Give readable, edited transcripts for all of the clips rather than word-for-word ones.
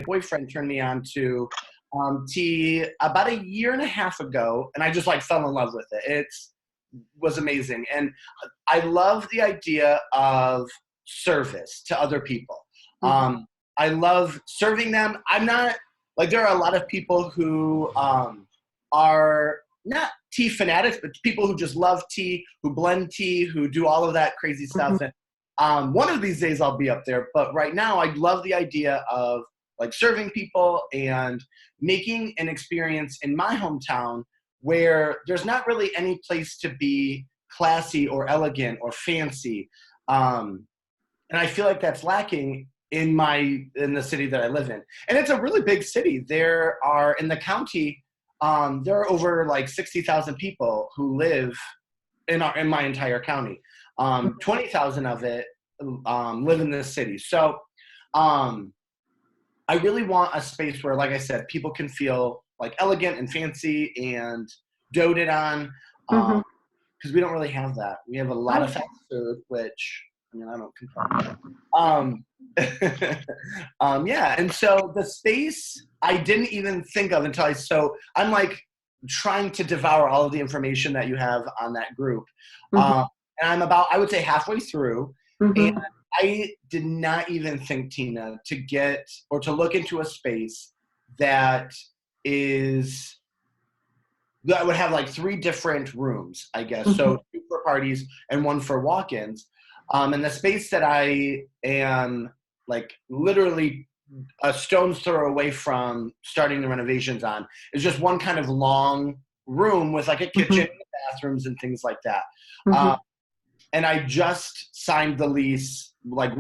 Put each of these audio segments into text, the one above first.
boyfriend turned me on to tea about a year and a half ago, and I just like fell in love with it. It was amazing, and I love the idea of service to other people. I love serving them. I'm not like, there are a lot of people who are not tea fanatics, but people who just love tea, who blend tea, who do all of that crazy stuff. And one of these days I'll be up there. But right now I love the idea of like serving people and making an experience in my hometown where there's not really any place to be classy or elegant or fancy. And I feel like that's lacking in the city that I live in. And it's a really big city. There are, in the county, there are over like 60,000 people who live in my entire county. 20,000 of it live in this city. So I really want a space where, like I said, people can feel like elegant and fancy and doted on, because we don't really have that. We have a lot of fast food, which, I mean, I don't complain. Yeah, and so the space I didn't even think of until I'm like trying to devour all of the information that you have on that group. And I'm about, I would say, halfway through, and I did not even think, Tina, to look into a space that would have like 3 different rooms, I guess. So 2 for parties and 1 for walk-ins. And the space that I am like literally a stone's throw away from starting the renovations on is just one kind of long room with like a kitchen, and bathrooms and things like that. And I just signed the lease like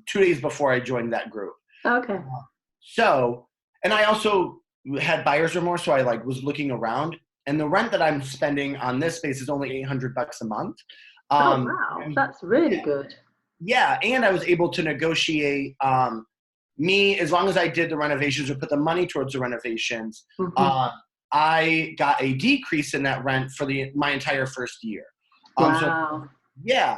2 days before I joined that group. Okay. So, and I also had buyer's remorse, so I like was looking around, and the rent that I'm spending on this space is only $800 a month. Oh, wow. That's really good. Yeah, and I was able to negotiate as long as I did the renovations or put the money towards the renovations, I got a decrease in that rent for my entire first year. Wow. So, yeah.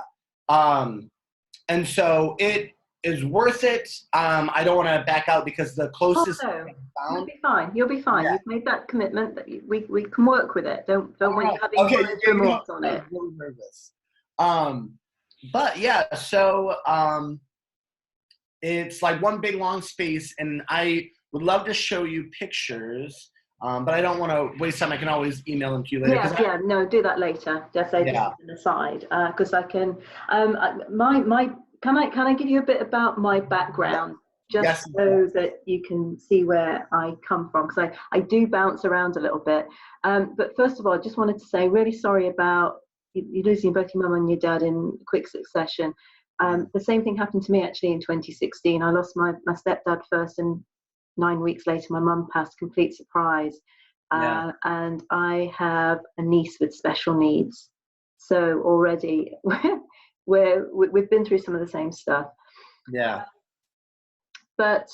And so it is worth it. I don't want to back out because the closest you'll be fine. You'll be fine. Yeah. You've made that commitment that we can work with it. Don't want you having remorse on it. I'm really nervous. But yeah, so it's like one big long space, and I would love to show you pictures, but I don't want to waste time. I can always email them to you later. No, do that later. Just say this an aside, because I can. Can I give you a bit about my background, just so that you can see where I come from? Because I do bounce around a little bit. But first of all, I just wanted to say, really sorry about you losing both your mum and your dad in quick succession. The same thing happened to me actually in 2016. I lost my stepdad first, and 9 weeks later my mum passed, complete surprise. And I have a niece with special needs. So already we've been through some of the same stuff. Yeah. But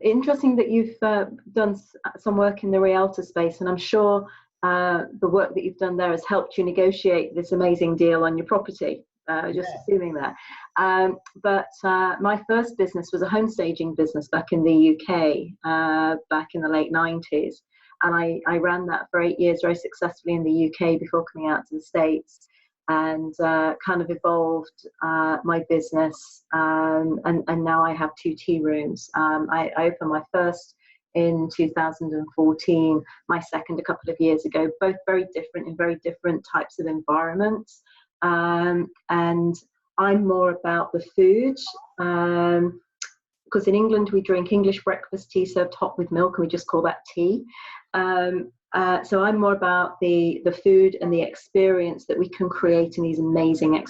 interesting that you've done some work in the Rialto space, and I'm sure the work that you've done there has helped you negotiate this amazing deal on your property. Assuming that. But my first business was a home staging business back in the UK, back in the late 90s. And I ran that for 8 years very successfully in the UK before coming out to the States, and kind of evolved my business. And now I have 2 tea rooms. I opened my first in 2014, my second a couple of years ago, both very different in very different types of environments. And I'm more about the food, because in England we drink English breakfast tea served hot with milk, and we just call that tea. So I'm more about the food and the experience that we can create in these amazing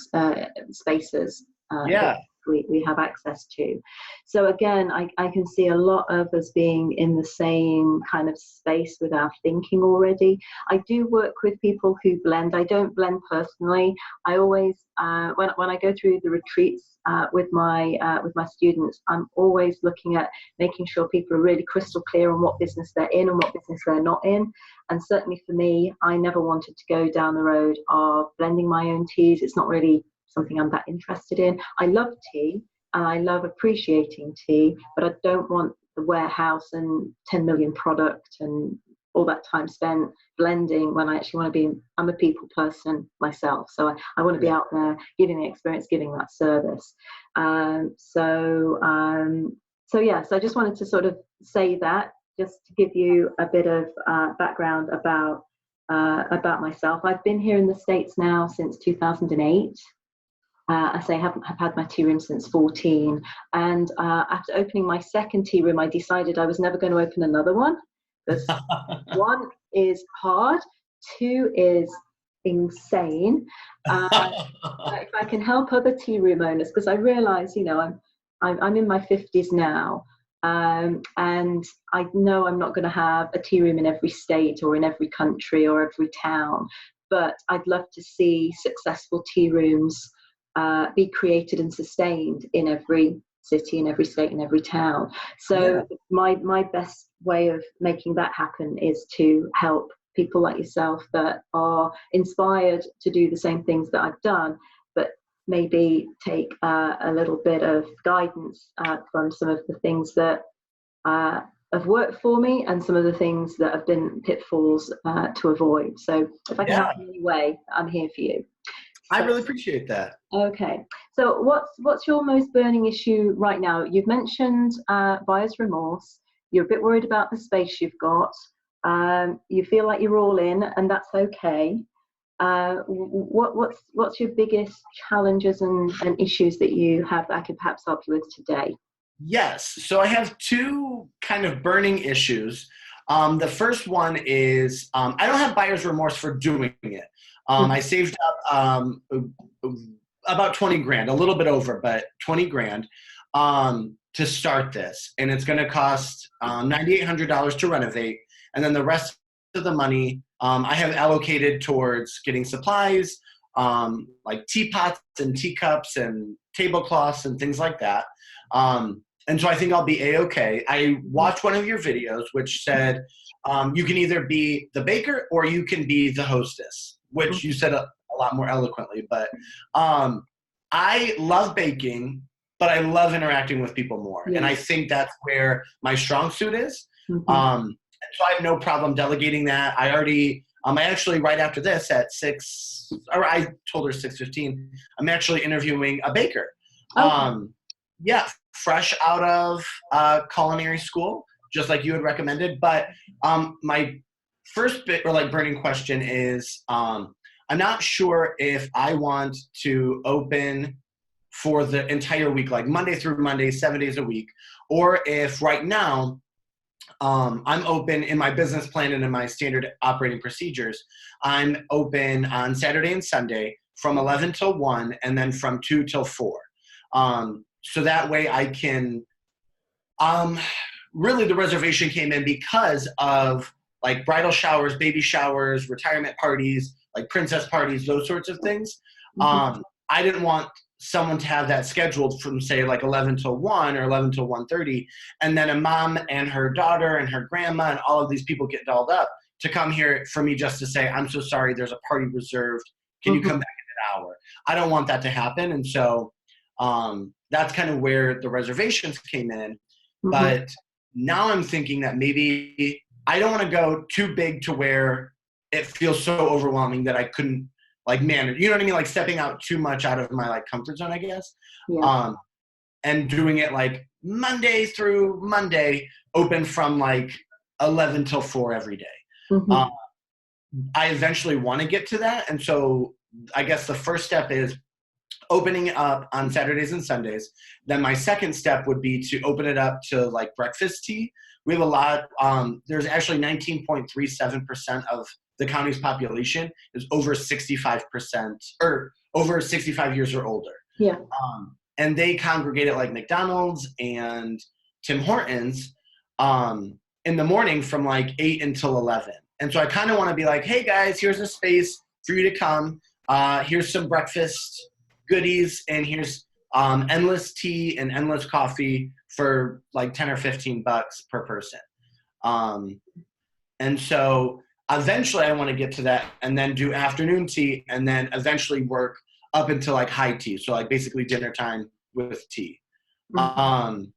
spaces that we have access to. So again, I can see a lot of us being in the same kind of space with our thinking already. I do work with people who blend. I don't blend personally. I always, when I go through the retreats with my students, I'm always looking at making sure people are really crystal clear on what business they're in and what business they're not in. And certainly for me, I never wanted to go down the road of blending my own teas. It's not really something I'm that interested in. I love tea and I love appreciating tea, but I don't want the warehouse and 10 million product and all that time spent blending, when I actually want to be, I'm a people person myself. So I want to be out there giving the experience, giving that service. So I just wanted to sort of say that, just to give you a bit of background about myself. I've been here in the States now since 2008. I say I have had my tea room since 14. And after opening my second tea room, I decided I was never going to open another one. Because one is hard, two is insane. If I can help other tea room owners, because I realize, I'm in my 50s now, and I know I'm not going to have a tea room in every state or in every country or every town, but I'd love to see successful tea rooms be created and sustained in every city, in every state, in every town. So my best way of making that happen is to help people like yourself that are inspired to do the same things that I've done, but maybe take a little bit of guidance from some of the things that have worked for me and some of the things that have been pitfalls to avoid. So if I can help in any way, I'm here for you. I really appreciate that. Okay. So what's your most burning issue right now? You've mentioned buyer's remorse. You're a bit worried about the space you've got. You feel like you're all in, and that's okay. What's your biggest challenges and issues that you have that I could perhaps help you with today? Yes. So I have two kind of burning issues. The first one is I don't have buyer's remorse for doing it. I saved up about 20 grand, a little bit over, but 20 grand to start this. And it's going to cost $9,800 to renovate. And then the rest of the money I have allocated towards getting supplies, like teapots and teacups and tablecloths and things like that. And so I think I'll be A-okay. I watched one of your videos which said you can either be the baker or you can be the hostess, which you said a lot more eloquently. But I love baking, but I love interacting with people more. Yeah. And I think that's where my strong suit is. So I have no problem delegating that. I actually, right after this at 6, or I told her 6:15, I'm actually interviewing a baker. Okay. Fresh out of culinary school, just like you had recommended. But my first bit, or like burning question is, I'm not sure if I want to open for the entire week, like Monday through Monday, 7 days a week, or if right now I'm open in my business plan and in my standard operating procedures. I'm open on Saturday and Sunday from 11 till 1 and then from 2 till 4. So that way I can, really the reservation came in because of like bridal showers, baby showers, retirement parties, like princess parties, those sorts of things. I didn't want someone to have that scheduled from say like 11 till 1 or 11 till 1:30, and then a mom and her daughter and her grandma and all of these people get dolled up to come here for me just to say, I'm so sorry, there's a party reserved. Can you come back in an hour? I don't want that to happen. And so that's kind of where the reservations came in. But now I'm thinking that maybe I don't want to go too big to where it feels so overwhelming that I couldn't like manage, you know what I mean? Like stepping out too much out of my like comfort zone, I guess. Yeah. And doing it like Monday through Monday, open from like 11 till 4 every day. I eventually want to get to that. And so I guess the first step is opening it up on Saturdays and Sundays. Then my second step would be to open it up to like breakfast tea. We have a lot, there's actually 19.37% of the county's population is over 65% or over 65 years or older. Yeah. And they congregate at like McDonald's and Tim Hortons in the morning from like 8 until 11. And so I kind of want to be like, hey guys, here's a space for you to come. Here's some breakfast goodies, and here's endless tea and endless coffee for like 10 or 15 bucks per person. And so eventually I want to get to that and then do afternoon tea and then eventually work up until like high tea. So like basically dinner time with tea. And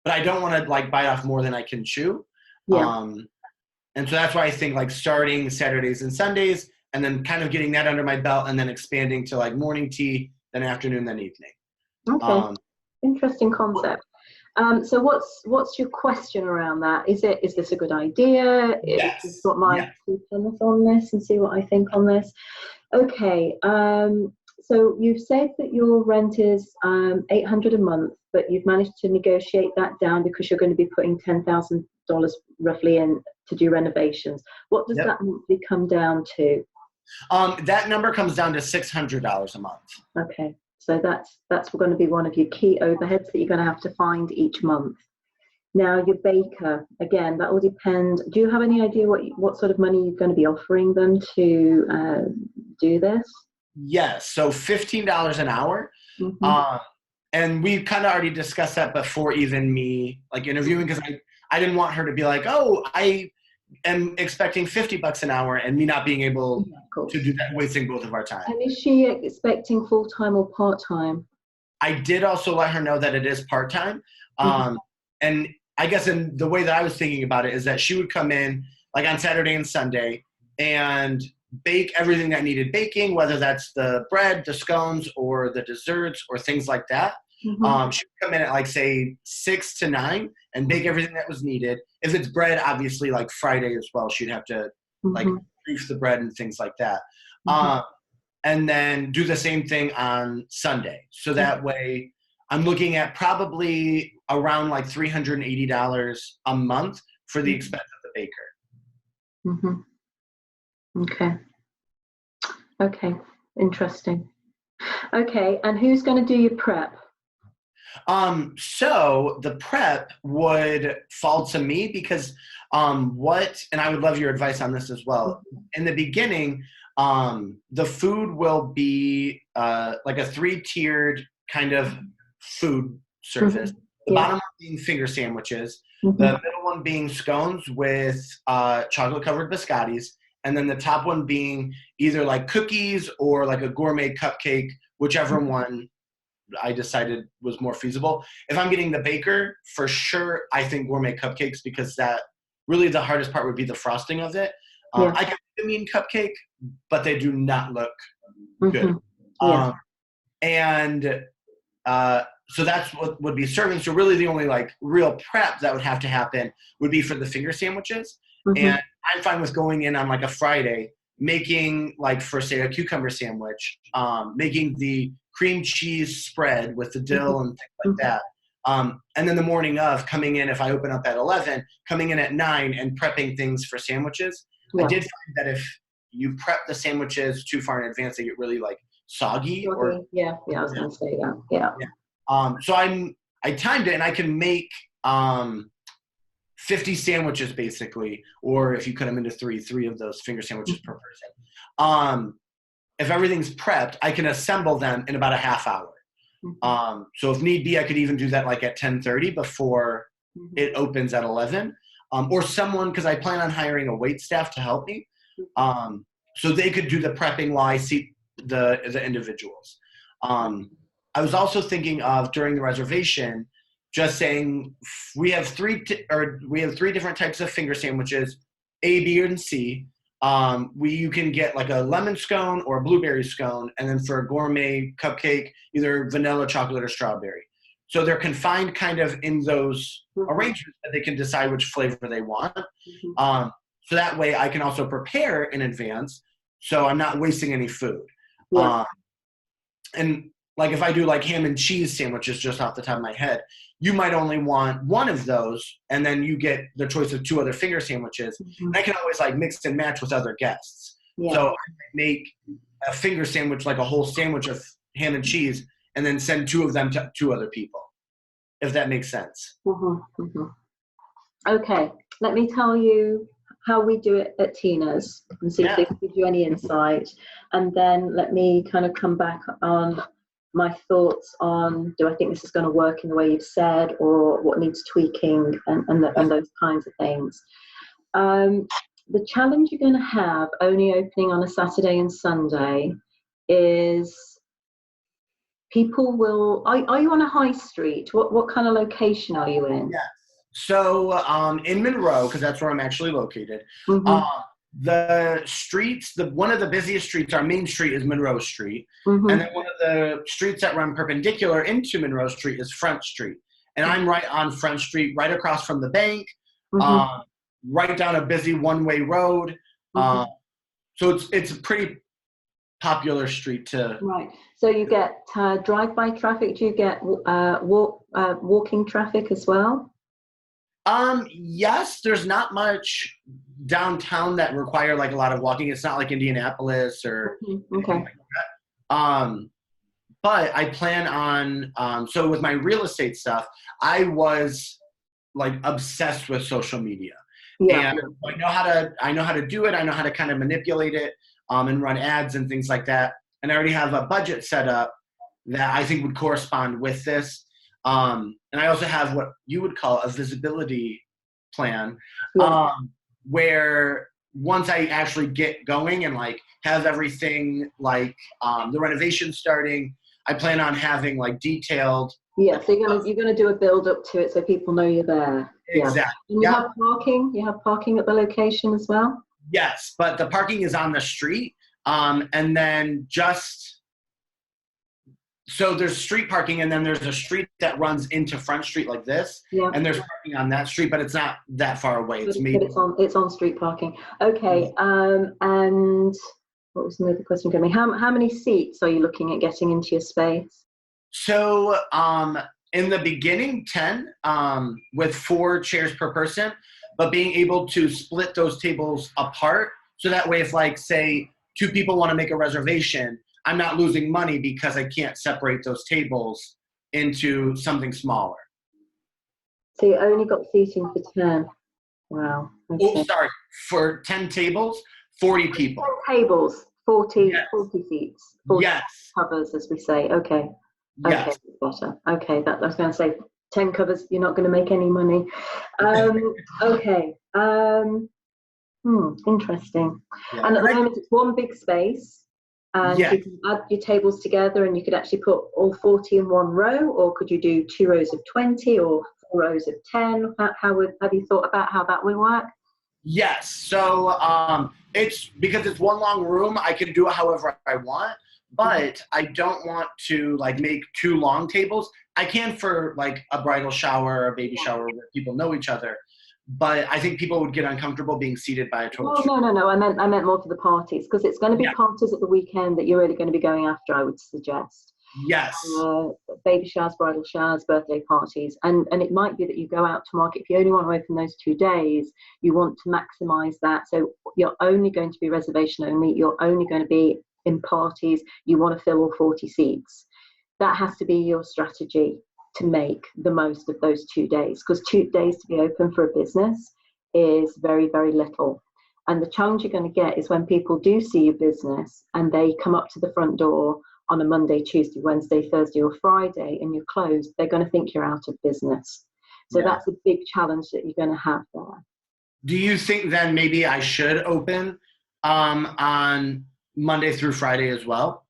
but I don't want to like bite off more than I can chew. Yeah. And so that's why I think like starting Saturdays and Sundays and then kind of getting that under my belt and then expanding to like morning tea, then afternoon, then evening. Okay. Interesting concept. So what's your question around that? Is this a good idea? Yes. Is what my 2 cents on this and see what I think on this. Okay. So you've said that your rent is $800 a month, but you've managed to negotiate that down because you're going to be putting $10,000 roughly in to do renovations. What does that monthly come down to? That number comes down to $600 a month. Okay. So that's going to be one of your key overheads that you're going to have to find each month. Now, your baker, again, that will depend. Do you have any idea what sort of money you're going to be offering them to do this? Yes, so $15 an hour. Mm-hmm. And we kind of already discussed that before even me like interviewing, because I didn't want her to be like, oh, I am expecting $50 an hour and me not being able to do that, wasting both of our time. And is she expecting full-time or part-time? I did also let her know that it is part-time. And I guess in the way that I was thinking about it is that she would come in like on Saturday and Sunday and bake everything that needed baking, whether that's the bread, the scones, or the desserts or things like that. She would come in at like say 6 to 9 and bake everything that was needed. If it's bread, obviously like Friday as well, she'd have to like proof the bread and things like that. And then do the same thing on Sunday. So that way I'm looking at probably around like $380 a month for the expense of the baker. Okay. Interesting. Okay. And who's going to do your prep? So the prep would fall to me because and I would love your advice on this as well. In the beginning, the food will be like a 3-tiered kind of food service. The bottom one being finger sandwiches, the middle one being scones with chocolate covered biscottis, and then the top one being either like cookies or like a gourmet cupcake, whichever one I decided was more feasible. If I'm getting the baker, for sure, I think gourmet cupcakes, because that really the hardest part would be the frosting of it. I can make a mean cupcake, but they do not look good. So that's what would be serving. So really the only like real prep that would have to happen would be for the finger sandwiches. And I'm fine with going in on like a Friday, making like for say a cucumber sandwich, making the cream cheese spread with the dill and things like that. And then the morning of coming in, if I open up at 11, coming in at 9 and prepping things for sandwiches. I did find that if you prep the sandwiches too far in advance, they get really like soggy. I was going to say that. So I timed it and I can make 50 sandwiches basically, or if you cut them into three of those finger sandwiches per person. If everything's prepped, I can assemble them in about a half hour. So if need be, I could even do that like at 10:30 before it opens at 11. Or someone, because I plan on hiring a wait staff to help me. So they could do the prepping while I see the individuals. I was also thinking of during the reservation, just saying we have three different types of finger sandwiches, A, B, and C. You can get like a lemon scone or a blueberry scone, and then for a gourmet cupcake, either vanilla, chocolate, or strawberry. So they're confined kind of in those arrangements that they can decide which flavor they want. So that way I can also prepare in advance, so I'm not wasting any food. And like if I do like ham and cheese sandwiches just off the top of my head, you might only want one of those, and then you get the choice of 2 other finger sandwiches. And I can always like mix and match with other guests. So I make a finger sandwich, like a whole sandwich of ham and cheese, and then send 2 of them to 2 other people, if that makes sense. Okay, let me tell you how we do it at Tina's and see if this gives you any insight. And then let me kind of come back on my thoughts on, do I think this is going to work in the way you've said, or what needs tweaking and those kinds of things. The challenge you're going to have only opening on a Saturday and Sunday is people will, are you on a high street? What kind of location are you in? Yes. So in Monroe, because that's where I'm actually located, Mm-hmm. the streets, one of the busiest streets, our main street is Monroe Street. Mm-hmm. And then one of the streets that run perpendicular into Monroe Street is Front Street. And I'm right on Front Street, right across from the bank, Mm-hmm. right down a busy one-way road. Mm-hmm. So it's a pretty popular street to. Right. So you get drive-by traffic. Do you get walking traffic as well? Yes, there's not much downtown that require like a lot of walking. It's not like Indianapolis or Okay. anything like that. But I plan on so with my real estate stuff, I was like obsessed with social media. Yeah. And I know how to do it. I know how to kind of manipulate it and run ads and things like that. And I already have a budget set up that I think would correspond with this. And I also have what you would call a visibility plan, Yeah. where once I actually get going and like have everything like the renovation starting, I plan on having like detailed. Yeah, so you're gonna do a build up to it so people know you're there. Exactly. Yeah. And you have parking. You have parking at the location as well. Yes, but the parking is on the street, and then so there's street parking, and then there's a street that runs into Front Street like this, and there's parking on that street, but it's not that far away. It's maybe it's on street parking. Okay. And what was another question going to be? How many seats are you looking at getting into your space? So in the beginning, 10 with 4 chairs per person, but being able to split those tables apart, so that way, if like say 2 people want to make a reservation, I'm not losing money because I can't separate those tables into something smaller. So you only got seating for 10. Wow. Okay. Oh, sorry. For 10 tables, 40 people. 10 tables, 40, yes. 40 seats. 40 yes. covers, as we say. Okay. Yes. Okay, better. Okay, that I was going to say 10 covers, you're not going to make any money. Okay. Interesting. Yeah. And at the moment, it's one big space. And you can add your tables together and you could actually put all 40 in one row, or could you do 2 rows of 20 or 4 rows of 10? Have you thought about how that would work? Yes. So it's because it's one long room, I can do it however I want, but I don't want to like make 2 long tables. I can for like a bridal shower or a baby shower where people know each other. But I think people would get uncomfortable being seated by a total stranger. No. I meant more for the parties, because it's going to be parties at the weekend that you're really going to be going after, I would suggest. Yes. Baby showers, bridal showers, birthday parties. And it might be that you go out to market. If you only want to open those 2 days, you want to maximize that. So you're only going to be reservation only. You're only going to be in parties. You want to fill all 40 seats. That has to be your strategy to make the most of those 2 days, because 2 days to be open for a business is very, very little. And the challenge you're going to get is when people do see your business and they come up to the front door on a Monday, Tuesday, Wednesday, Thursday or Friday and you're closed, they're going to think you're out of business. So that's a big challenge that you're going to have there. Do you think then maybe I should open on Monday through Friday as well?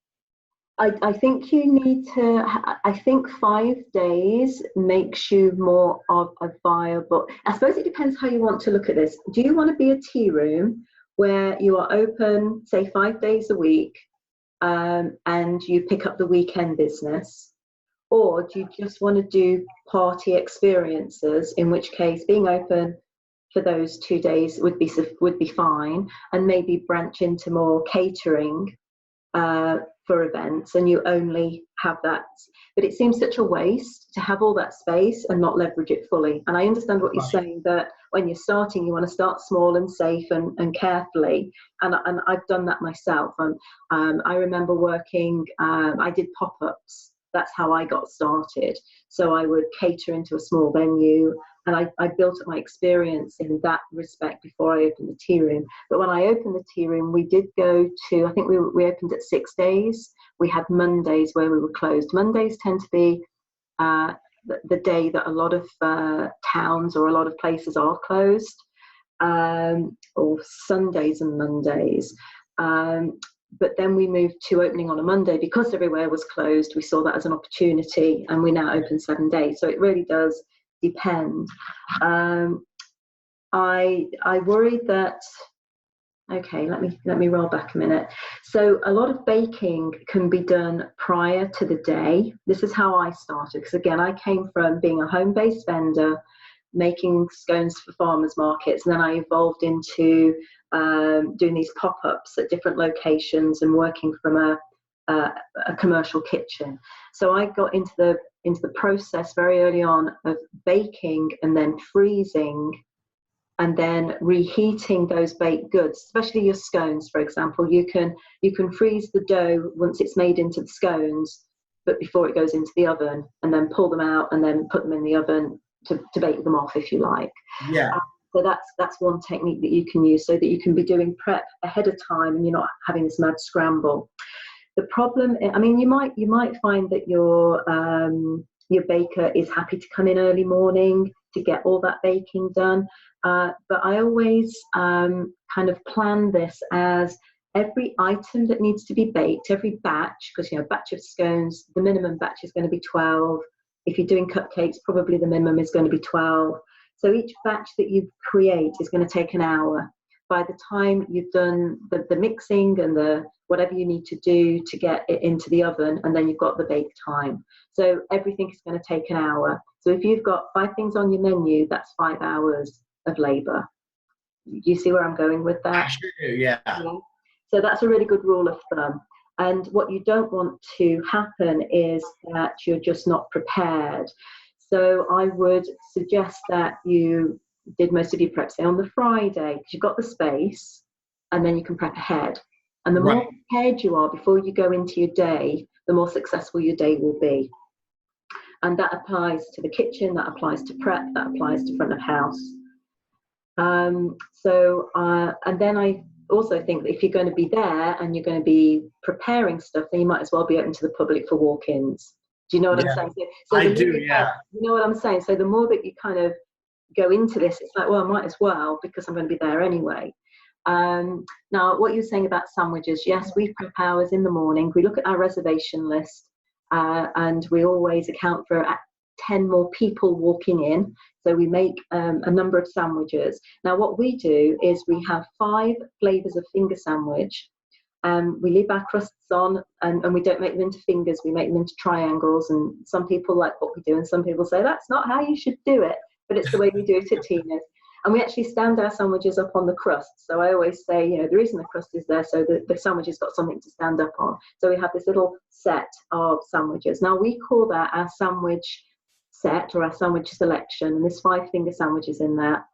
I think you need to, I think 5 days makes you more of a viable, I suppose it depends how you want to look at this. Do you want to be a tea room where you are open, say 5 days a week, and you pick up the weekend business? Or do you just want to do party experiences, in which case being open for those 2 days would be fine, and maybe branch into more catering for events, and you only have that. But it seems such a waste to have all that space and not leverage it fully. And I understand what you're saying, that when you're starting, you want to start small and safe and carefully. And I've done that myself. And I remember working, I did pop-ups. That's how I got started. So I would cater into a small venue, and I built up my experience in that respect before I opened the tea room. But when I opened the tea room, we did go to, I think we opened at 6 days. We had Mondays where we were closed. Mondays tend to be the day that a lot of towns or a lot of places are closed, or Sundays and Mondays. but then we moved to opening on a Monday because everywhere was closed. We saw that as an opportunity, and we now open 7 days. So it really does depend. I worried that. Okay, let me roll back a minute. So a lot of baking can be done prior to the day. This is how I started, because again, I came from being a home-based vendor, making scones for farmers markets, and then I evolved into doing these pop-ups at different locations and working from a commercial kitchen. So I got into the process very early on of baking and then freezing and then reheating those baked goods, especially your scones, for example. You can freeze the dough once it's made into the scones, but before it goes into the oven, and then pull them out and then put them in the oven to bake them off, if you like. Yeah. So that's one technique that you can use, so that you can be doing prep ahead of time and you're not having this mad scramble. The problem, I mean, you might find that your baker is happy to come in early morning to get all that baking done. But I always kind of plan this as every item that needs to be baked, every batch, because a batch of scones, the minimum batch is going to be 12. If you're doing cupcakes, probably the minimum is going to be 12. So each batch that you create is going to take an hour. By the time you've done the mixing and the whatever you need to do to get it into the oven, and then you've got the bake time. So everything is going to take an hour. So if you've got 5 things on your menu, that's 5 hours of labor. You see where I'm going with that? I sure do, yeah. So that's a really good rule of thumb. And what you don't want to happen is that you're just not prepared. So I would suggest that you did most of your prep, say, on the Friday, because you've got the space, and then you can prep ahead. And the more prepared you are before you go into your day, the more successful your day will be. And that applies to the kitchen, that applies to prep, that applies to front of house. And then I also think that if you're going to be there and you're going to be preparing stuff, then you might as well be open to the public for walk-ins. Do you know what I'm saying? So I do, yeah. You know what I'm saying? So the more that you kind of go into this, it's like, well, I might as well, because I'm going to be there anyway. Now, what you're saying about sandwiches, yes, we prep hours in the morning. We look at our reservation list, and we always account for 10 more people walking in. So we make a number of sandwiches. Now, what we do is we have 5 flavors of finger sandwich. We leave our crusts on, and we don't make them into fingers. We make them into triangles. And some people like what we do, and some people say that's not how you should do it, but it's the way we do it at Tina's. And we actually stand our sandwiches up on the crust. So I always say, the reason the crust is there, so the sandwich has got something to stand up on. So we have this little set of sandwiches. Now we call that our sandwich set, or our sandwich selection, and there's 5 finger sandwiches in that.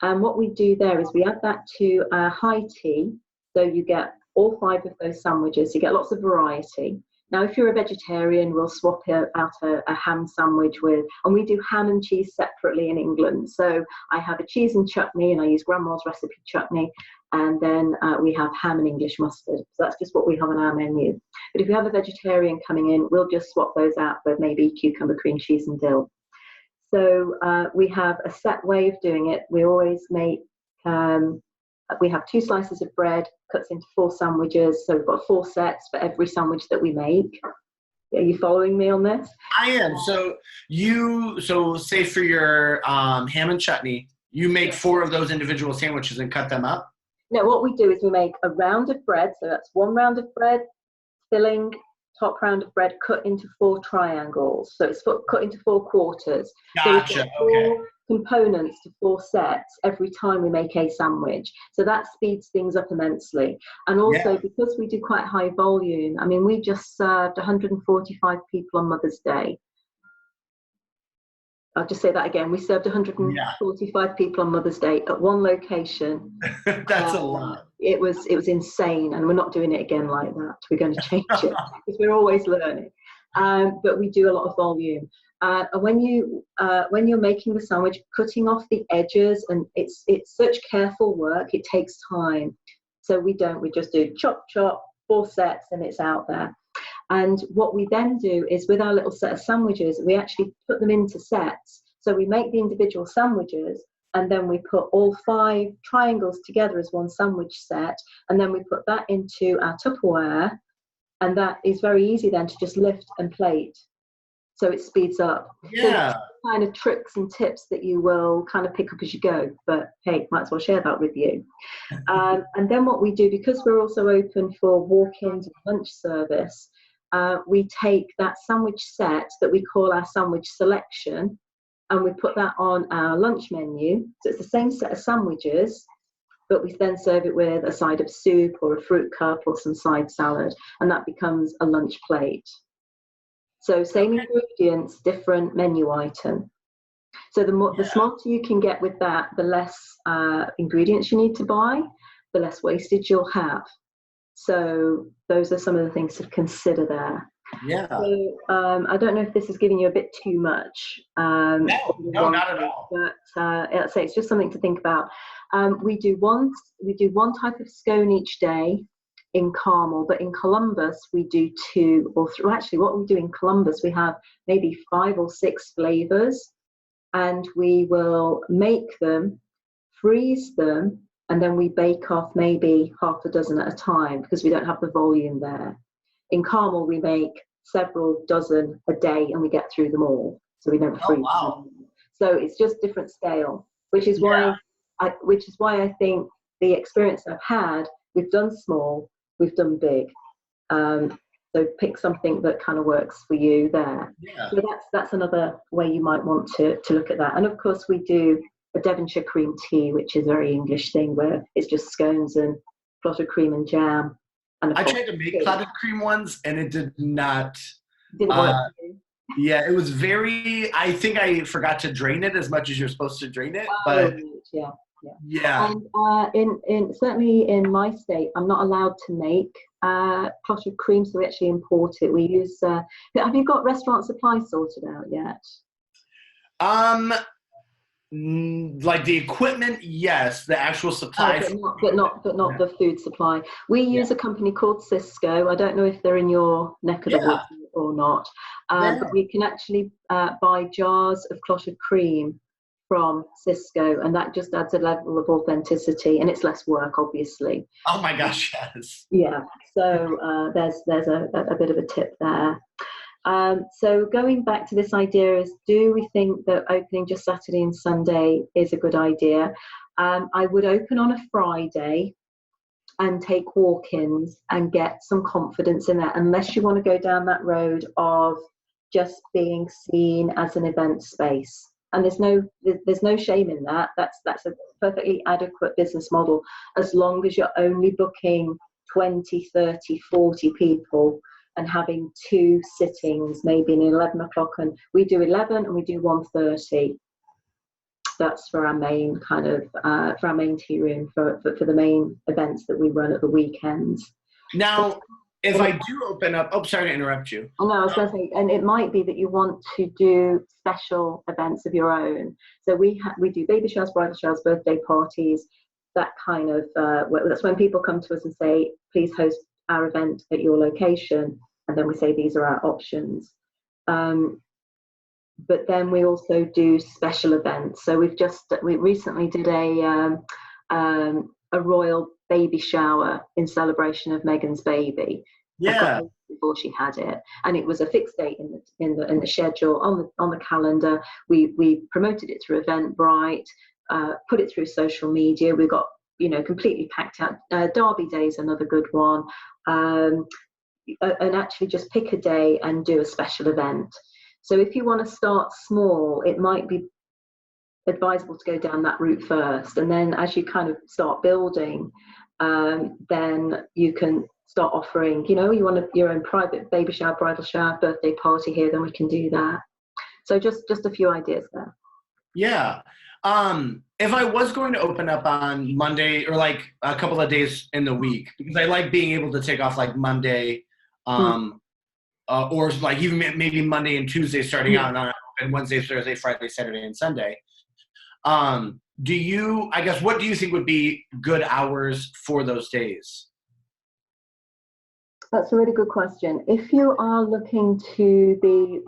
And what we do there is we add that to our high tea, so you get all 5 of those sandwiches. You get lots of variety. Now, if you're a vegetarian, we'll swap out a ham sandwich with, and we do ham and cheese separately in England. So I have a cheese and chutney, and I use grandma's recipe chutney, and then we have ham and English mustard. So that's just what we have on our menu. But if you have a vegetarian coming in, we'll just swap those out for maybe cucumber, cream cheese, and dill. So we have a set way of doing it. We always make, we have 2 slices of bread, cuts into 4 sandwiches. So we've got 4 sets for every sandwich that we make. Are you following me on this? I am. So say for your ham and chutney, you make 4 of those individual sandwiches and cut them up? No, what we do is we make a round of bread. So that's 1 round of bread, filling, top round of bread cut into 4 triangles. So it's cut into 4 quarters. Gotcha. So we've got 4 components to 4 sets every time we make a sandwich. So that speeds things up immensely. And also because we do quite high volume, I mean, we just served 145 people on Mother's Day. I'll just say that again. We served 145 people on Mother's Day at one location. That's a lot. It was insane, and we're not doing it again like that. We're going to change it because we're always learning. But we do a lot of volume. And when you're making the sandwich, cutting off the edges, and it's such careful work. It takes time. So we just do chop, 4 sets, and it's out there. And what we then do is with our little set of sandwiches, we actually put them into sets. So we make the individual sandwiches, and then we put all 5 triangles together as one sandwich set, and then we put that into our Tupperware, and that is very easy then to just lift and plate. So it speeds up. Yeah. So kind of tricks and tips that you will kind of pick up as you go, but hey, might as well share that with you. And then what we do, because we're also open for walk-ins and lunch service, we take that sandwich set that we call our sandwich selection, and we put that on our lunch menu. So it's the same set of sandwiches, but we then serve it with a side of soup or a fruit cup or some side salad, and that becomes a lunch plate. So same ingredients, different menu item. So the smarter you can get with that, the less ingredients you need to buy, the less wastage you'll have. So those are some of the things to consider there. Yeah. So I don't know if this is giving you a bit too much. No, not at all. But I'd say it's just something to think about. We do one type of scone each day in Carmel, but in Columbus we do 2 or 3. Actually, what we do in Columbus, we have maybe 5 or 6 flavors, and we will make them, freeze them, and then we bake off maybe half a dozen at a time because we don't have the volume there. In Carmel, we make several dozen a day, and we get through them all, so we never freeze them. So it's just different scale, which is why I think the experience I've had, we've done small, we've done big. So pick something that kind of works for you there. Yeah. So that's another way you might want to look at that. And of course, we do a Devonshire cream tea, which is a very English thing, where it's just scones and clotted cream and jam. And I tried to make clotted cream ones, and it did not. Didn't work. Yeah, it was very. I think I forgot to drain it as much as you're supposed to drain it. But yeah. And in certainly in my state, I'm not allowed to make clotted cream, so we actually import it. We use. Have you got restaurant supply sorted out yet? Like the equipment, yes. The actual supply, but not the food supply. We use a company called Cisco. I don't know if they're in your neck of the woods or not, but we can actually buy jars of clotted cream from Cisco, and that just adds a level of authenticity, and it's less work, obviously. Oh my gosh, yes. Yeah. So there's a bit of a tip there. So going back to this idea is, do we think that opening just Saturday and Sunday is a good idea? I would open on a Friday and take walk-ins and get some confidence in that, unless you want to go down that road of just being seen as an event space. And there's no shame in that. That's a perfectly adequate business model, as long as you're only booking 20, 30, 40 people and having 2 sittings, maybe in 11 o'clock, and we do 11 and we do 1:30. That's for our main kind of for our main tea room for the main events that we run at the weekends. Now, if I do open up, sorry to interrupt you. Oh, no, I was going to say, and it might be that you want to do special events of your own. So we do baby showers, bridal showers, birthday parties, that kind of. That's when people come to us and say, please host our event at your location, and then we say these are our options. But then we also do special events. So we recently did a royal baby shower in celebration of Meghan's baby. Yeah. Before she had it, and it was a fixed date in the schedule on the calendar. We promoted it through Eventbrite, put it through social media. We got completely packed out. Derby Day is another good one. And actually just pick a day and do a special event. So if you want to start small, it might be advisable to go down that route first, and then as you kind of start building, then you can start offering, you want your own private baby shower, bridal shower, birthday party here, then we can do that. So just a few ideas there. Yeah. If I was going to open up on Monday or like a couple of days in the week, because I like being able to take off like Monday, or like even maybe Monday and Tuesday starting out, and Wednesday, Thursday, Friday, Saturday, and Sunday. What do you think would be good hours for those days? That's a really good question. If you are looking to be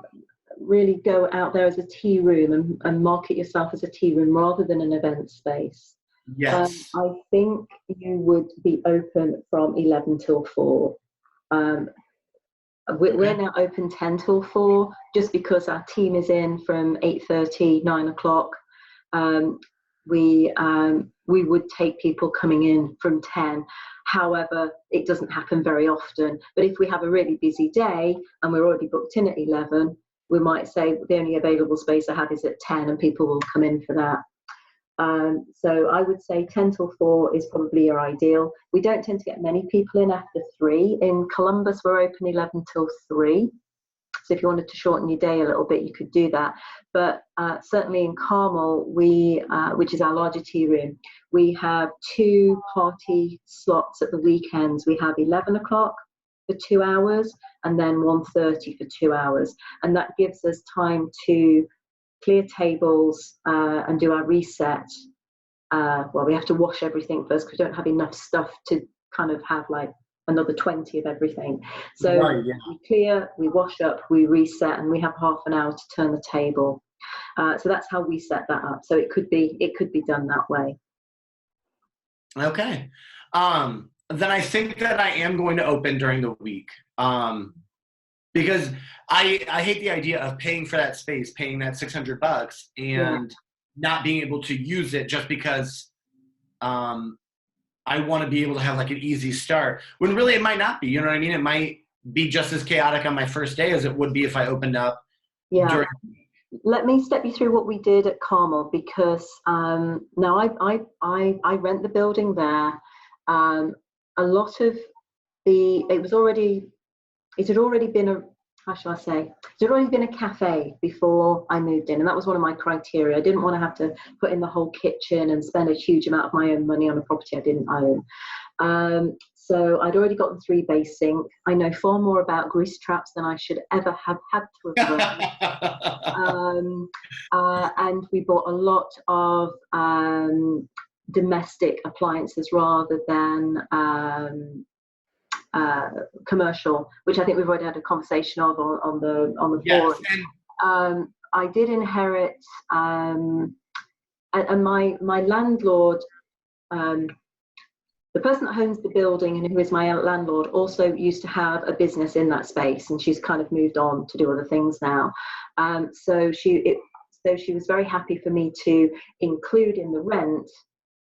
really go out there as a tea room and market yourself as a tea room rather than an event space, Yes. I think you would be open from 11 till 4. We're now open 10 till 4 just because our team is in from 8:30, 9 o'clock. We would take people coming in from 10. However, it doesn't happen very often. But if we have a really busy day and we're already booked in at 11, we might say the only available space I have is at 10 and people will come in for that. So I would say 10 till 4 is probably your ideal. We don't tend to get many people in after 3. In Columbus, we're open 11 till 3. So if you wanted to shorten your day a little bit, you could do that. But certainly in Carmel, which is our larger tea room, we have 2 party slots at the weekends. We have 11 o'clock for 2 hours and then 1:30 for 2 hours. And that gives us time to clear tables and do our reset. Well, we have to wash everything first because we don't have enough stuff to kind of have like another 20 of everything. So we clear, we wash up, we reset, and we have half an hour to turn the table. So that's how we set that up. So it could be done that way. Okay. Then I think that I am going to open during the week. Because I hate the idea of paying for that space, paying that $600 and not being able to use it just because I want to be able to have like an easy start, when really it might not be, you know what I mean? It might be just as chaotic on my first day as it would be if I opened up. Yeah. Let me step you through what we did at Carmel, because now I rent the building there. A lot of it had already been a cafe before I moved in, and that was one of my criteria. I didn't want to have to put in the whole kitchen and spend a huge amount of my own money on a property I didn't own. So I'd already got the 3-bay sink. I know far more about grease traps than I should ever have had to have learned. And we bought a lot of domestic appliances rather than commercial, which I think we've already had a conversation of on the forum. I did inherit, and my landlord, the person that owns the building and who is my landlord, also used to have a business in that space, and she's kind of moved on to do other things now. So she was very happy for me to include in the rent,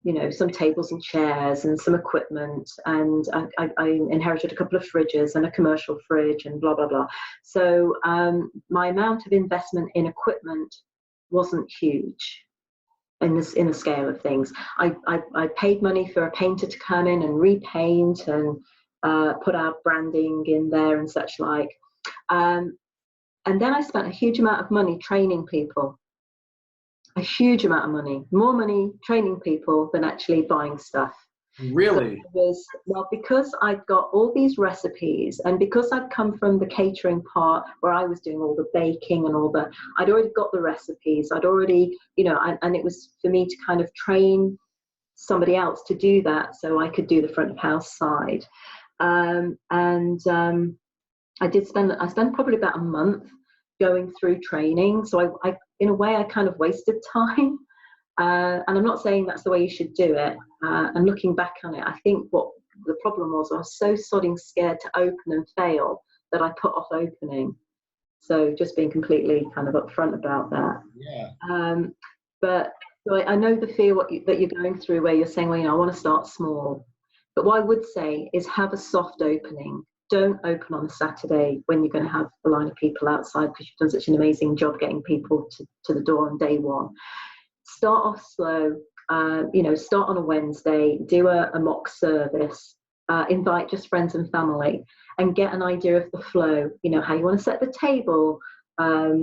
you know, some tables and chairs and some equipment, and I inherited a couple of fridges and a commercial fridge and blah blah blah. So my amount of investment in equipment wasn't huge in the scale of things. I paid money for a painter to come in and repaint and put our branding in there and such like, and then I spent a huge amount of money training people. A huge amount of money, more money training people than actually buying stuff. Really? So because I'd got all these recipes, and because I'd come from the catering part where I was doing all the baking and all that, I'd already got the recipes. I'd already, you know, and it was for me to kind of train somebody else to do that so I could do the front of house side. I spent probably about a month going through training. So I in a way, I kind of wasted time. And I'm not saying that's the way you should do it. And looking back on it, I think what the problem was, I was so sodding scared to open and fail that I put off opening. So just being completely kind of upfront about that. Yeah. But so I know the fear that you're going through, where you're saying, well, you know, I want to start small. But what I would say is have a soft opening. Don't open on a Saturday when you're going to have a line of people outside, because you've done such an amazing job getting people to the door on day one. Start off slow, you know, start on a Wednesday, do a mock service, invite just friends and family, and get an idea of the flow, you know, how you want to set the table, how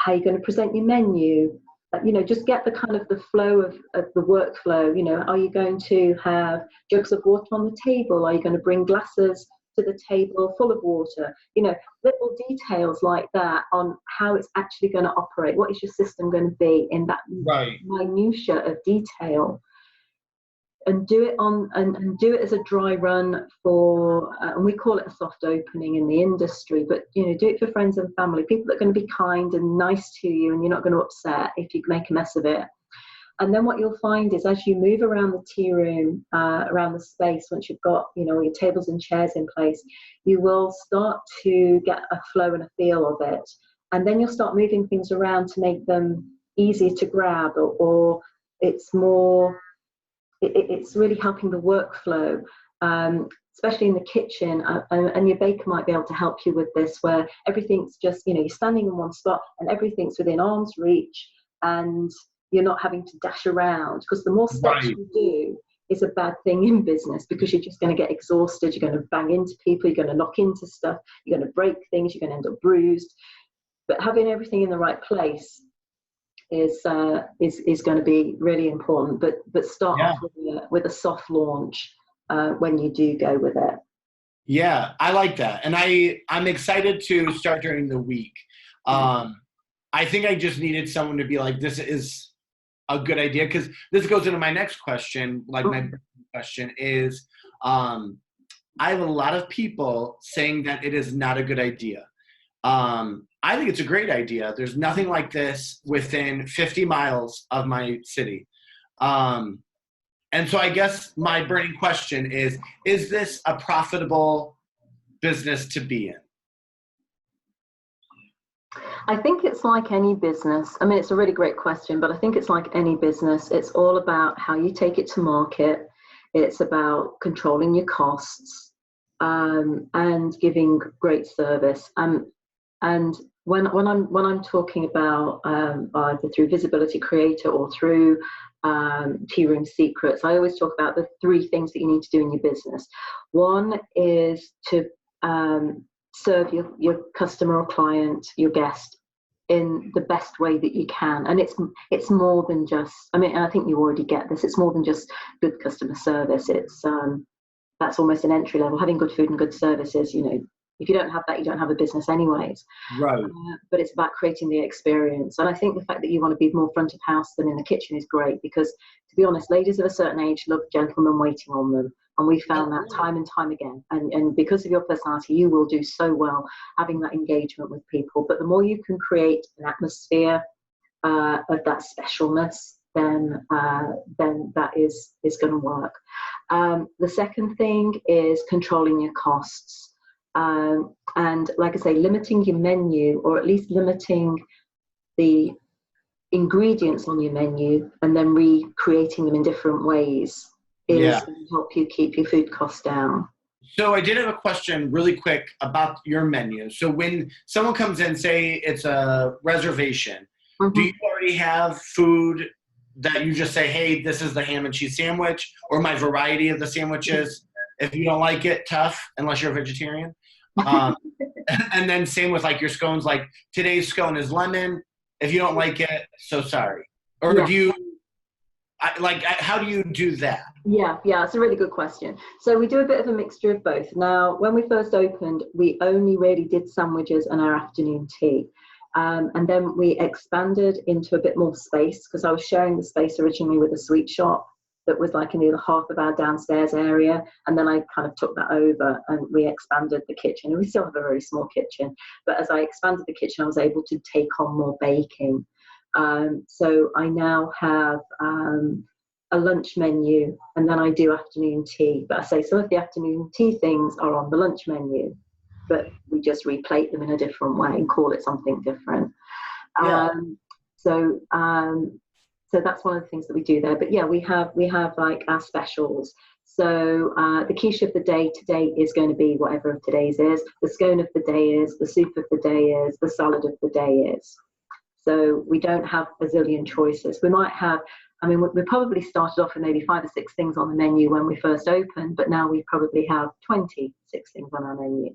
you're going to present your menu, you know, just get the kind of the flow of the workflow. You know, are you going to have jugs of water on the table? Are you going to bring glasses to the table full of water? You know, little details like that on how it's actually going to operate. What is your system going to be in that minutiae of detail? and do it on and do it as a dry run for and we call it a soft opening in the industry, but do it for friends and family, people that are going to be kind and nice to you, and you're not going to upset if you make a mess of it. And then what you'll find is, as you move around the tea room, around the space, once you've got your tables and chairs in place, you will start to get a flow and a feel of it, and then you'll start moving things around to make them easier to grab, or it's more. It's really helping the workflow, especially in the kitchen, and your baker might be able to help you with this, where everything's just, you're standing in one spot and everything's within arm's reach, and you're not having to dash around, because the more steps you do is a bad thing in business, because you're just going to get exhausted, you're going to bang into people, you're going to knock into stuff, you're going to break things, you're going to end up bruised. But having everything in the right place is going to be really important, but start off with a soft launch when you do go with it. Yeah, I like that, and I'm excited to start during the week. I think I just needed someone to be like, this is a good idea, because this goes into my next question. Like my question is, I have a lot of people saying that it is not a good idea. I think it's a great idea. There's nothing like this within 50 miles of my city. And so I guess my burning question is this a profitable business to be in? I think it's like any business. I mean, it's a really great question, but I think it's like any business. It's all about how you take it to market. It's about controlling your costs, and giving great service. And when I'm talking about either through Visibility Creator or through Tea Room Secrets, I always talk about the 3 things that you need to do in your business. One is to serve your customer or client, your guest, in the best way that you can. And it's more than just, I mean, I think you already get this, it's more than just good customer service. It's that's almost an entry level. Having good food and good services, if you don't have that, you don't have a business anyways. Right. But it's about creating the experience. And I think the fact that you want to be more front of house than in the kitchen is great, because, to be honest, ladies of a certain age love gentlemen waiting on them. And we found that time and time again. And because of your personality, you will do so well having that engagement with people. But the more you can create an atmosphere of that specialness, then that is going to work. The second thing is controlling your costs. And like I say, limiting your menu, or at least limiting the ingredients on your menu, and then recreating them in different ways is going to help you keep your food costs down. So I did have a question really quick about your menu. So when someone comes in, say it's a reservation, do you already have food that you just say, hey, this is the ham and cheese sandwich, or my variety of the sandwiches? If you don't like it, tough, unless you're a vegetarian. And then same with like your scones, like today's scone is lemon. If you don't like it, so sorry. Or do you, how do you do that? Yeah, it's a really good question. So we do a bit of a mixture of both. Now, when we first opened, we only really did sandwiches and our afternoon tea. And then we expanded into a bit more space, because I was sharing the space originally with a sweet shop that was like in the other half of our downstairs area. And then I kind of took that over and we expanded the kitchen. And we still have a very small kitchen. But as I expanded the kitchen, I was able to take on more baking. So I now have a lunch menu, and then I do afternoon tea. But I say some of the afternoon tea things are on the lunch menu, but we just replate them in a different way and call it something different. So that's one of the things that we do there. But yeah, we have like our specials. So the quiche of the day today is going to be whatever of today's is. The scone of the day is. The soup of the day is. The salad of the day is. So we don't have a zillion choices. We might have, I mean, we probably started off with maybe 5 or 6 things on the menu when we first opened, but now we probably have 26 things on our menu.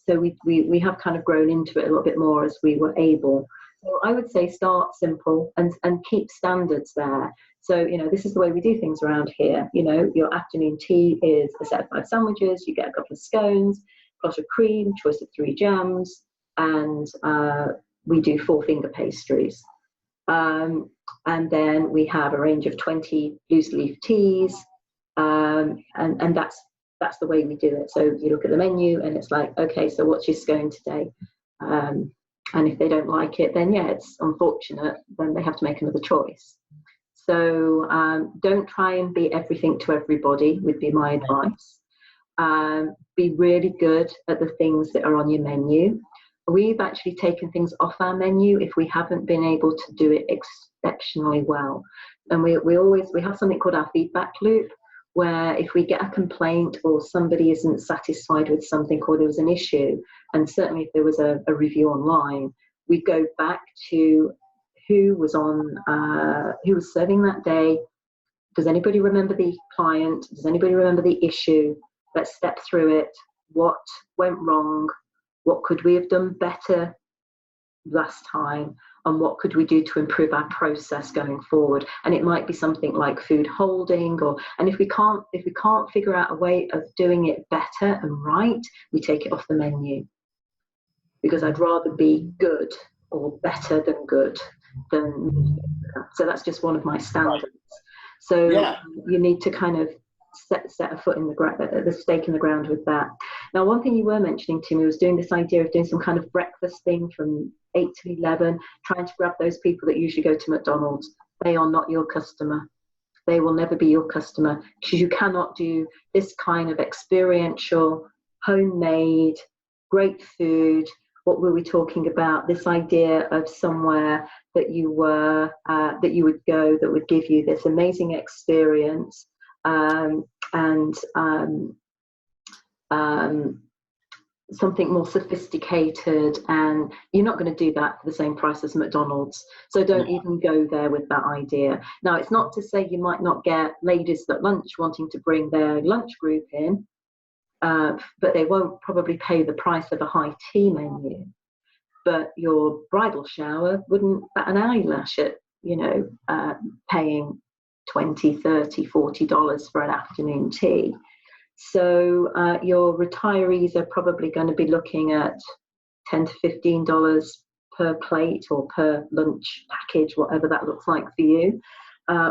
So we have kind of grown into it a little bit more as we were able. So I would say start simple and keep standards there. So, this is the way we do things around here. Your afternoon tea is a set of 5 sandwiches, you get a couple of scones, pot of cream, choice of 3 jams, and we do 4 finger pastries. And then we have a range of 20 loose leaf teas, and that's the way we do it. So you look at the menu and it's like, okay, so what's your scone today? And if they don't like it, then yeah, it's unfortunate. Then they have to make another choice. So don't try and be everything to everybody, would be my advice. Be really good at the things that are on your menu. We've actually taken things off our menu if we haven't been able to do it exceptionally well. And we have something called our feedback loop, where if we get a complaint or somebody isn't satisfied with something or there was an issue, and certainly if there was a review online, we go back to who was serving that day. Does anybody remember the client? Does anybody remember the issue? Let's step through it. What went wrong? What could we have done better last time? And what could we do to improve our process going forward? And it might be something like food holding, and if we can't figure out a way of doing it better and right, we take it off the menu. Because I'd rather be good or better than good than, so that's just one of my standards. So you need to kind of set a foot in the ground, the stake in the ground with that. Now, one thing you were mentioning to me was doing this idea of doing some kind of breakfast thing from 8 to 11, trying to grab those people that usually go to McDonald's. They are not your customer. They will never be your customer, because you cannot do this kind of experiential, homemade, great food. What were we talking about? This idea of somewhere that you would go that would give you this amazing experience, and something more sophisticated, and you're not going to do that for the same price as McDonald's. So don't even go there with that idea. Now, it's not to say you might not get ladies at lunch wanting to bring their lunch group in, but they won't probably pay the price of a high tea menu. But your bridal shower wouldn't bat an eyelash at, paying $20, $30, $40 for an afternoon tea. So your retirees are probably going to be looking at $10 to $15 per plate or per lunch package, whatever that looks like for you.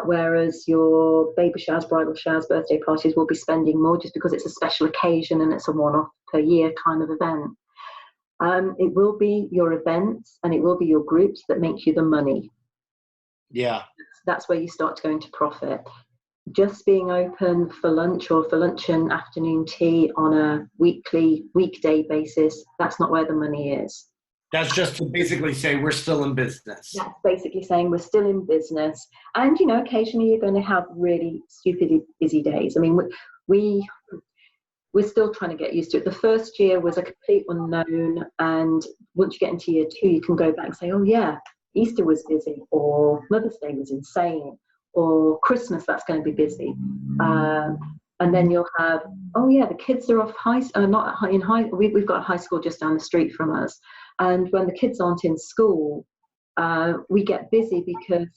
Whereas your baby showers, bridal showers, birthday parties will be spending more, just because it's a special occasion and it's a one-off per year kind of event. It will be your events and it will be your groups that make you the money. Yeah. That's where you start to go into profit. Just being open for lunch or for lunch and afternoon tea on a weekday basis, that's not where the money is. That's just to basically say we're still in business. That's basically saying we're still in business. And, occasionally you're going to have really stupidly busy days. I mean, we're still trying to get used to it. The first year was a complete unknown. And once you get into year 2, you can go back and say, oh, yeah, Easter was busy, or Mother's Day was insane, or Christmas, that's going to be busy. And then you'll have, oh, yeah, the kids are off we've got a high school just down the street from us. And when the kids aren't in school, we get busy because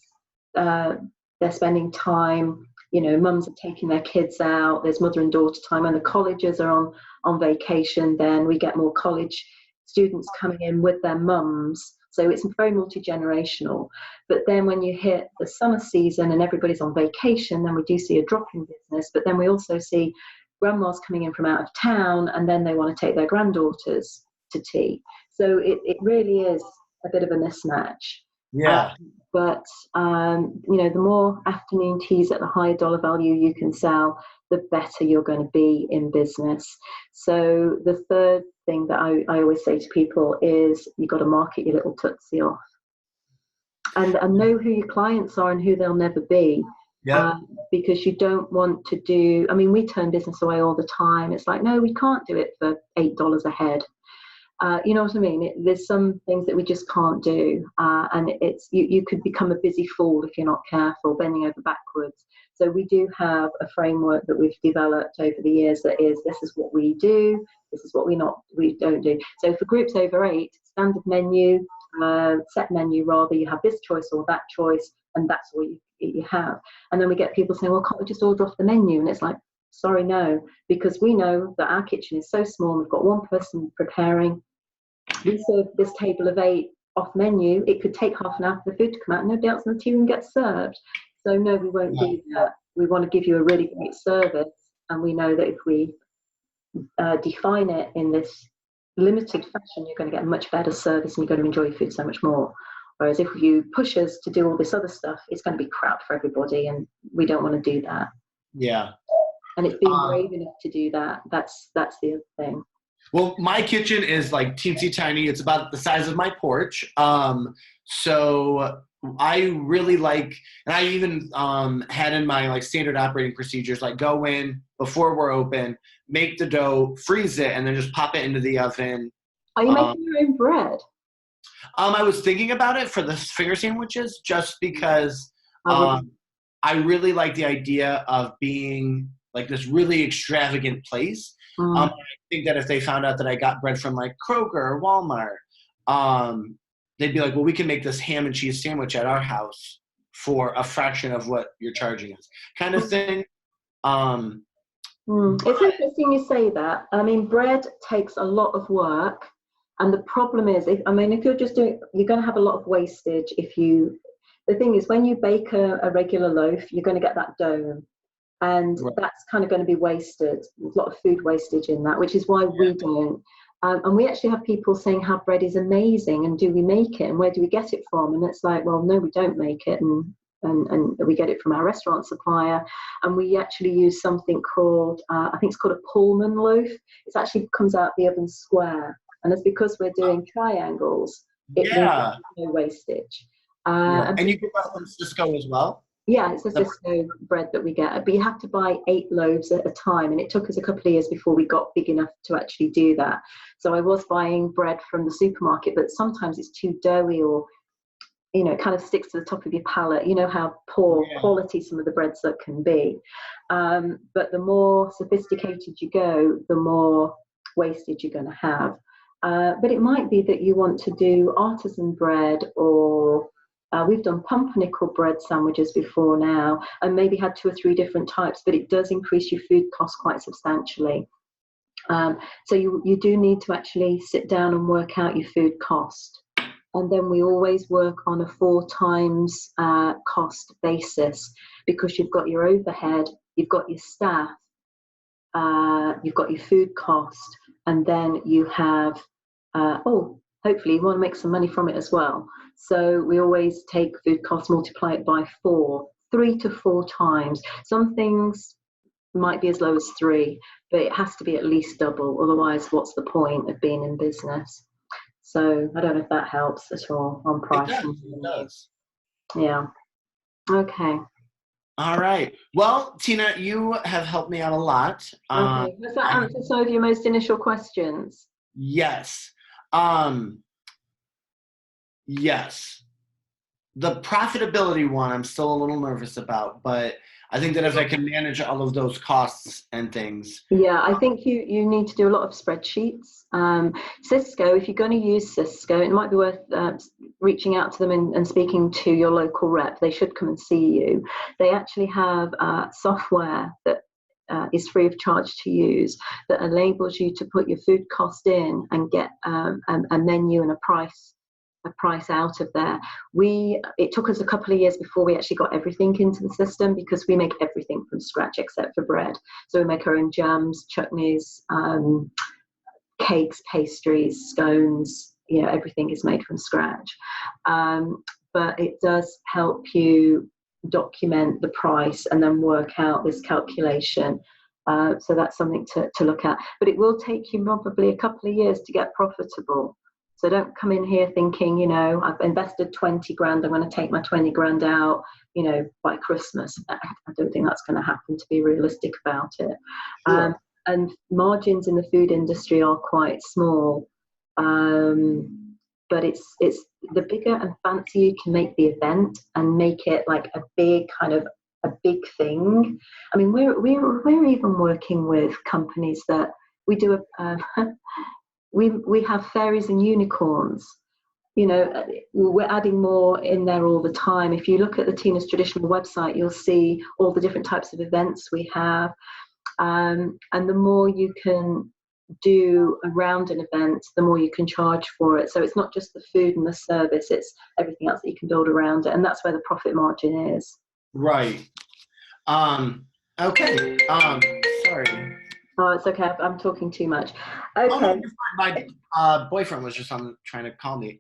they're spending time, mums are taking their kids out, there's mother and daughter time. When the colleges are on vacation, then we get more college students coming in with their mums. So it's very multi-generational. But then when you hit the summer season and everybody's on vacation, then we do see a drop in business. But then we also see grandmas coming in from out of town, and then they want to take their granddaughters to tea. So it really is a bit of a mismatch. Yeah. But the more afternoon teas at the higher dollar value you can sell, the better you're going to be in business. So the third thing that I always say to people is you've got to market your little tootsie off, and know who your clients are and who they'll never be. Yeah. Because you don't want to do, we turn business away all the time. It's like, no, we can't do it for $8 a head. You know what I mean? There's some things that we just can't do, and it's you could become a busy fool if you're not careful, bending over backwards. So we do have a framework that we've developed over the years that is, this is what we do, this is what we don't do. So for groups over 8, standard menu, set menu rather, you have this choice or that choice, and that's what you have. And then we get people saying, well, can't we just order off the menu? And it's like, sorry, no, because we know that our kitchen is so small, we've got one person preparing. We serve this table of 8 off menu, it could take half an hour for the food to come out and nobody else in the tea room gets served. So no, we won't do that. We want to give you a really great service, and we know that if we define it in this limited fashion, you're going to get a much better service and you're going to enjoy food so much more. Whereas if you push us to do all this other stuff, it's going to be crap for everybody, and we don't want to do that. Yeah. And it's being brave enough to do that. That's the other thing. Well, my kitchen is like teensy tiny. It's about the size of my porch. So I really like, and I even had in my like standard operating procedures, like go in before we're open, make the dough, freeze it, and then just pop it into the oven. Are you making your own bread? I was thinking about it for the finger sandwiches, just because I really like the idea of being like this really extravagant place. I think that if they found out that I got bread from like Kroger or Walmart, they'd be like, well, we can make this ham and cheese sandwich at our house for a fraction of what you're charging us, kind of thing. It's interesting you say that. I mean, bread takes a lot of work. And the problem is, if you're just doing, you're going to have a lot of wastage. The thing is, when you bake a regular loaf, you're going to get that dough. And that's kind of going to be wasted. There's a lot of food wastage in that, which is why we don't. And we actually have people saying how bread is amazing, and do we make it, and where do we get it from? And it's like, well, no, we don't make it, and we get it from our restaurant supplier. And we actually use something called, I think it's called a Pullman loaf. It actually comes out the oven square, and it's because we're doing triangles. It means no wastage. And you get that from Cisco as well? Yeah, it's a Cisco bread that we get, but you have to buy 8 loaves at a time, and it took us a couple of years before we got big enough to actually do that. So I was buying bread from the supermarket, but sometimes it's too doughy, or it kind of sticks to the top of your palate. You know how poor quality some of the breads that can be. But the more sophisticated you go, the more wastage you're going to have. But it might be that you want to do artisan bread, or we've done pumpernickel bread sandwiches before now, and maybe had 2 or 3 different types, but it does increase your food cost quite substantially. So you do need to actually sit down and work out your food cost. And then we always work on a 4 times cost basis, because you've got your overhead, you've got your staff, you've got your food cost, and then you have, hopefully you want to make some money from it as well. So we always take food costs, multiply it by 3 to 4 times. Some things might be as low as 3, but it has to be at least double. Otherwise, what's the point of being in business? So I don't know if that helps at all on pricing. It does. Yeah. Okay. All right. Well, Tina, you have helped me out a lot. Okay. Does that answer some of your most initial questions? Yes. Yes. The profitability one, I'm still a little nervous about, but I think that if I can manage all of those costs and things. Yeah, I think you need to do a lot of spreadsheets. Cisco, if you're going to use Cisco, it might be worth reaching out to them and speaking to your local rep. They should come and see you. They actually have software that is free of charge to use, that enables you to put your food cost in and get a menu and a price out of there. It took us a couple of years before we actually got everything into the system, because we make everything from scratch except for bread. So we make our own jams, chutneys, cakes, pastries, scones. Everything is made from scratch. But it does help you document the price and then work out this calculation. So that's something to look at. But it will take you probably a couple of years to get profitable. So don't come in here thinking, I've invested 20 grand, I'm going to take my 20 grand out, by Christmas. I don't think that's going to happen, to be realistic about it. Sure. And margins in the food industry are quite small. But it's the bigger and fancier you can make the event and make it like a big thing. I mean, we're even working with companies that we do we have fairies and unicorns. We're adding more in there all the time. If you look at the Tina's Traditional website, you'll see all the different types of events we have. And the more you can do around an event, the more you can charge for it. So it's not just the food and the service, it's everything else that you can build around it. And that's where the profit margin is. Right. Okay. Sorry. Oh, it's okay. I'm talking too much. Okay. Oh, no, my boyfriend was just trying to call me.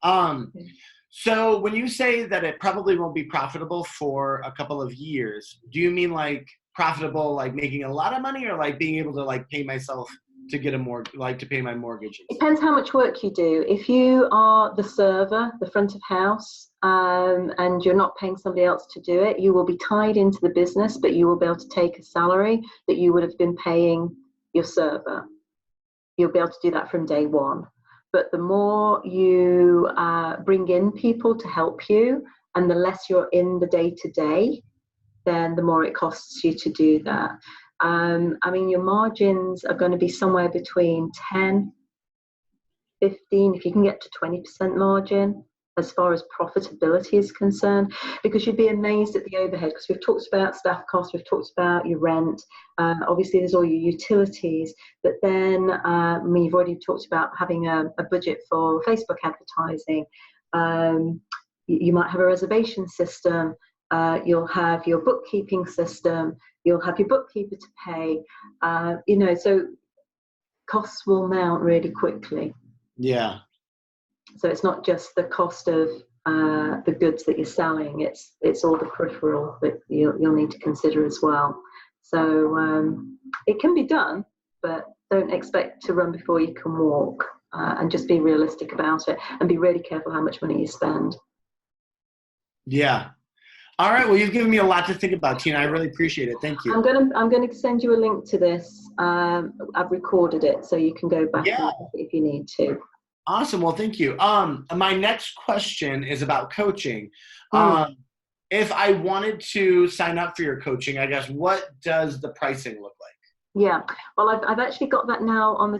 So when you say that it probably won't be profitable for a couple of years, do you mean like profitable, like making a lot of money, or like being able to like pay myself to get a mortgage, like to pay my mortgages? Depends how much work you do. If you are the server, the front of house, and you're not paying somebody else to do it, you will be tied into the business, but you will be able to take a salary that you would have been paying your server. You'll be able to do that from day one. But the more you bring in people to help you, and the less you're in the day-to-day, then the more it costs you to do that. I mean, your margins are going to be somewhere between 10, 15, if you can get to 20% margin as far as profitability is concerned, because you'd be amazed at the overhead, because we've talked about staff costs, we've talked about your rent, obviously there's all your utilities, but then you've already talked about having a budget for Facebook advertising. You might have a reservation system, you'll have your bookkeeping system, you'll have your bookkeeper to pay, so costs will mount really quickly. Yeah. So it's not just the cost of the goods that you're selling, it's all the peripheral that you'll need to consider as well. So it can be done, but don't expect to run before you can walk, and just be realistic about it and be really careful how much money you spend. Yeah. All right. Well, you've given me a lot to think about, Tina. I really appreciate it. Thank you. I'm gonna send you a link to this. I've recorded it, so you can go back and look if you need to. Awesome. Well, thank you. My next question is about coaching. If I wanted to sign up for your coaching, I guess, what does the pricing look like? Yeah. Well, I've actually got that now on the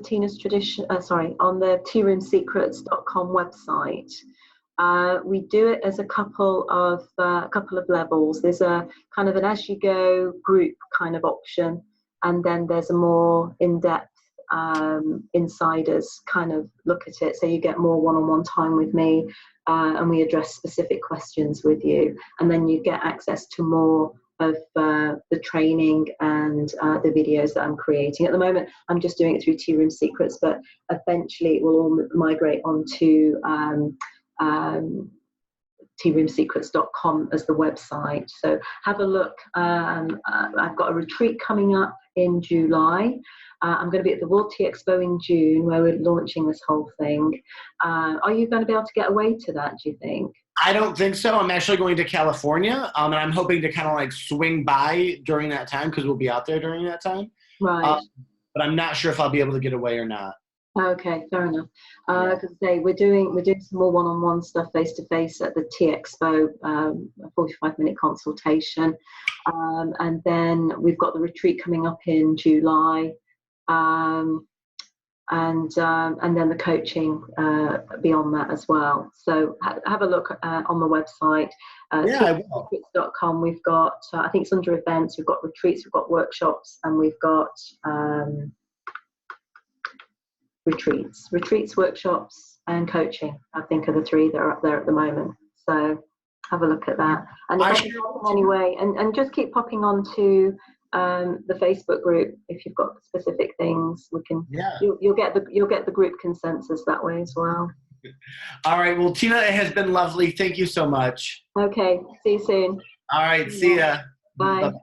on the tearoomsecrets.com website. We do it as a couple of levels. There's a kind of an as-you-go group kind of option, and then there's a more in-depth insiders kind of look at it. So you get more one-on-one time with me, and we address specific questions with you, and then you get access to more of the training and the videos that I'm creating. At the moment, I'm just doing it through Tea Room Secrets, but eventually it will all migrate onto tearoomsecrets.com as the website. So have a look. I've got a retreat coming up in July. I'm going to be at the World Tea Expo in June, where we're launching this whole thing. Are you going to be able to get away to that, do you think? I don't think so. I'm actually going to California, and I'm hoping to kind of like swing by during that time, because we'll be out there during that time. Right. But I'm not sure if I'll be able to get away or not. Okay, fair enough. Because we're doing some more one-on-one stuff face-to-face at the Tea Expo, a 45-minute consultation, and then we've got the retreat coming up in July, and then the coaching beyond that as well. So have a look on the website. tearoomsecrets.com. We've got I think it's under events. We've got retreats, we've got workshops, and we've got retreats, workshops, and coaching, I think, are the three that are up there at the moment. So have a look at that. And anyway, and just keep popping on to the Facebook group if you've got specific things. We can. Yeah. You'll get the group consensus that way as well. All right. Well, Tina, it has been lovely. Thank you so much. Okay. See you soon. All right. See ya. Bye. Bye.